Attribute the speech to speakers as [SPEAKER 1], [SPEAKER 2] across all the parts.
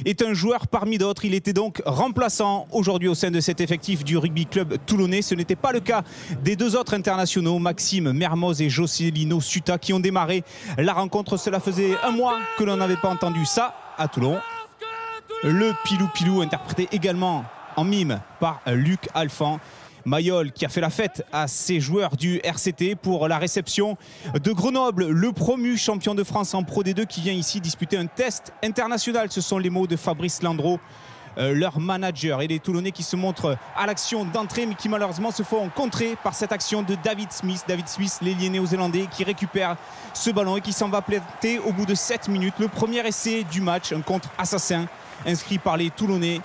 [SPEAKER 1] Est un joueur parmi d'autres. Il était donc remplaçant aujourd'hui au sein de cet effectif du rugby club toulonnais. Ce n'était pas le cas des deux autres internationaux, Maxime Mermoz et Josselino Suta, qui ont démarré la rencontre. Cela faisait un mois que l'on n'avait pas entendu ça à Toulon. Le pilou-pilou, interprété également en mime par Luc Alphand. Mayol qui a fait la fête à ses joueurs du RCT pour la réception de Grenoble, le promu champion de France en Pro D2 qui vient ici disputer un test international. Ce sont les mots de Fabrice Landreau, leur manager, et les Toulonnais qui se montrent à l'action d'entrée mais qui malheureusement se font contrer par cette action de David Smith. David Smith, l'ailier néo-zélandais, qui récupère ce ballon et qui s'en va planter au bout de 7 minutes. Le premier essai du match, un contre assassin inscrit par les Toulonnais.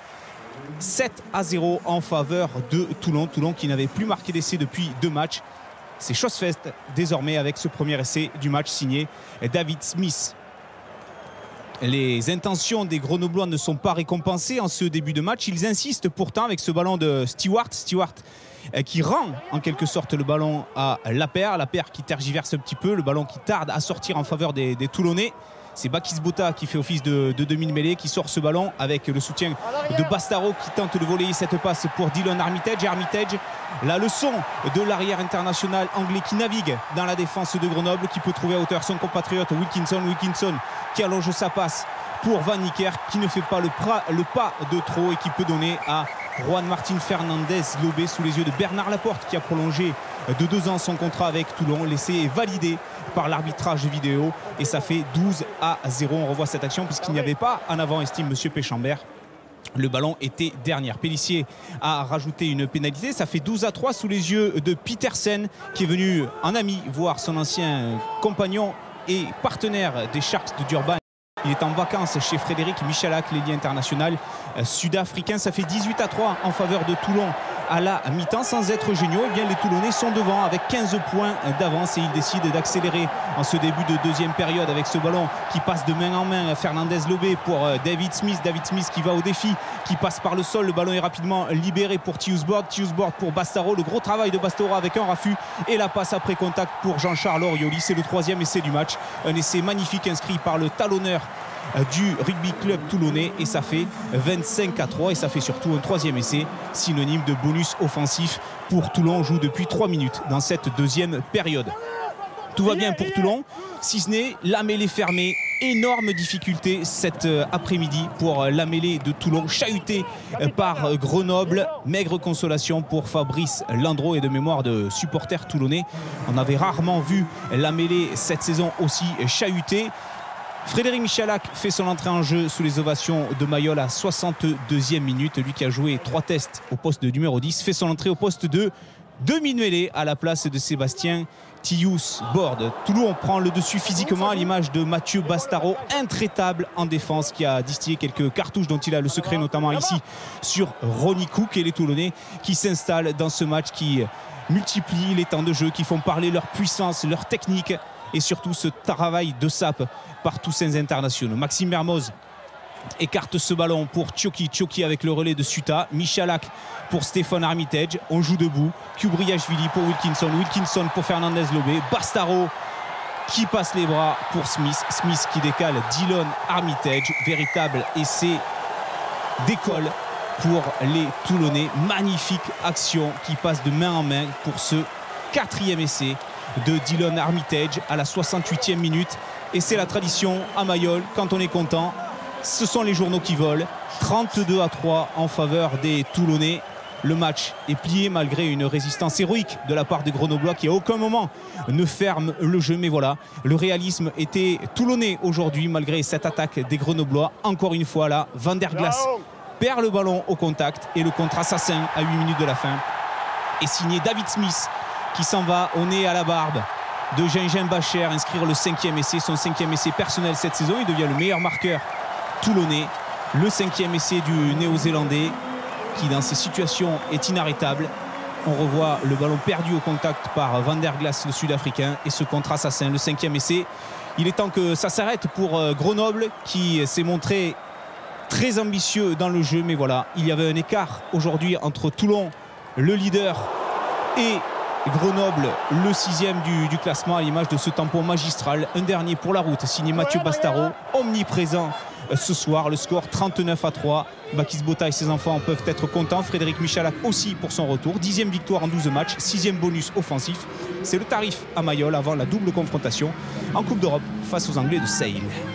[SPEAKER 1] 7-0 en faveur de Toulon. Toulon qui n'avait plus marqué d'essai depuis 2 matchs. C'est chose faite désormais avec ce premier essai du match signé David Smith. Les intentions des Grenoblois ne sont pas récompensées en ce début de match. Ils insistent pourtant avec ce ballon de Stewart qui rend en quelque sorte le ballon à Lapeyre qui tergiverse un petit peu, le ballon qui tarde à sortir en faveur des Toulonnais. C'est Bakis Bota qui fait office de demi-mêlée, qui sort ce ballon avec le soutien de Bastaro qui tente de voler cette passe pour Dylan Armitage. Armitage, la leçon de l'arrière international anglais qui navigue dans la défense de Grenoble, qui peut trouver à hauteur son compatriote Wilkinson qui allonge sa passe pour Van Niekerk, qui ne fait pas le pas de trop et qui peut donner à Juan Martin Fernandez Lobé sous les yeux de Bernard Laporte, qui a prolongé de 2 ans son contrat avec Toulon. L'essai est validé par l'arbitrage vidéo et ça fait 12-0. On revoit cette action puisqu'il n'y avait pas en avant, estime M. Péchambert. Le ballon était dernier. Pélissier a rajouté une pénalité. Ça fait 12-3 sous les yeux de Petersen, qui est venu en ami voir son ancien compagnon et partenaire des Sharks de Durban. Il est en vacances chez Frédéric Michalak, l'ailier international sud-africain. Ça fait 18-3 en faveur de Toulon à la mi-temps. Sans être géniaux, eh bien, les Toulonnais sont devant avec 15 points d'avance et ils décident d'accélérer en ce début de deuxième période avec ce ballon qui passe de main en main. Fernandez Lobé pour David Smith. David Smith qui va au défi, qui passe par le sol. Le ballon est rapidement libéré pour Tiusbord pour Bastaro. Le gros travail de Bastaro avec un raffut et la passe après contact pour Jean-Charles Orioli. C'est le 3e essai du match. Un essai magnifique inscrit par le talonneur du rugby club toulonnais et ça fait 25-3 et ça fait surtout un 3e essai synonyme de bonus offensif pour Toulon. On joue depuis 3 minutes dans cette deuxième période. Tout va bien pour Toulon, si ce n'est la mêlée fermée. Énorme difficulté cet après-midi pour la mêlée de Toulon, chahutée par Grenoble. Maigre consolation pour Fabrice Landreau et de mémoire de supporters toulonnais. On avait rarement vu la mêlée cette saison aussi chahutée. Frédéric Michalak fait son entrée en jeu sous les ovations de Mayol à 62e minute. Lui qui a joué 3 tests au poste de numéro 10 fait son entrée au poste de demi-mêlée à la place de Sébastien Tiusbord. Toulon prend le dessus physiquement à l'image de Mathieu Bastaro, intraitable en défense, qui a distillé quelques cartouches dont il a le secret, notamment ici sur Ronnie Cook, et les Toulonnais qui s'installent dans ce match, qui multiplient les temps de jeu, qui font parler leur puissance, leur technique et surtout ce travail de sape par tous ces internationaux. Maxime Mermoz écarte ce ballon pour Tchoki avec le relais de Suta. Michalak pour Stéphane Armitage. On joue debout. Kubriashvili pour Wilkinson pour Fernandez Lobé. Bastaro qui passe les bras pour Smith qui décale Dylan Armitage. Véritable essai d'école pour les Toulonnais. Magnifique action qui passe de main en main pour ce 4e essai de Dylan Armitage à la 68e minute. Et c'est la tradition à Mayol, quand on est content, ce sont les journaux qui volent. 32-3 en faveur des Toulonnais. Le match est plié malgré une résistance héroïque de la part des Grenoblois qui à aucun moment ne ferme le jeu. Mais voilà, le réalisme était toulonnais aujourd'hui malgré cette attaque des Grenoblois. Encore une fois là, Van der Glas perd le ballon au contact et le contre-assassin à 8 minutes de la fin est signé David Smith, qui s'en va au nez à la barbe de Gingin Bacher, inscrire le 5e essai, son 5e essai personnel cette saison. Il devient le meilleur marqueur toulonnais. Le 5e essai du néo-zélandais qui dans ces situations est inarrêtable. On revoit le ballon perdu au contact par Van der Glas, le sud-africain, et ce contre-assassin, le 5e essai. Il est temps que ça s'arrête pour Grenoble qui s'est montré très ambitieux dans le jeu, mais voilà, il y avait un écart aujourd'hui entre Toulon, le leader, et Grenoble, le 6e du classement, à l'image de ce tampon magistral. Un dernier pour la route, signé Mathieu Bastaro, omniprésent ce soir. Le score 39-3. Bakis Bota et ses enfants peuvent être contents. Frédéric Michalak aussi pour son retour. 10e victoire en 12 matchs, 6e bonus offensif. C'est le tarif à Mayol avant la double confrontation en Coupe d'Europe face aux Anglais de Sale.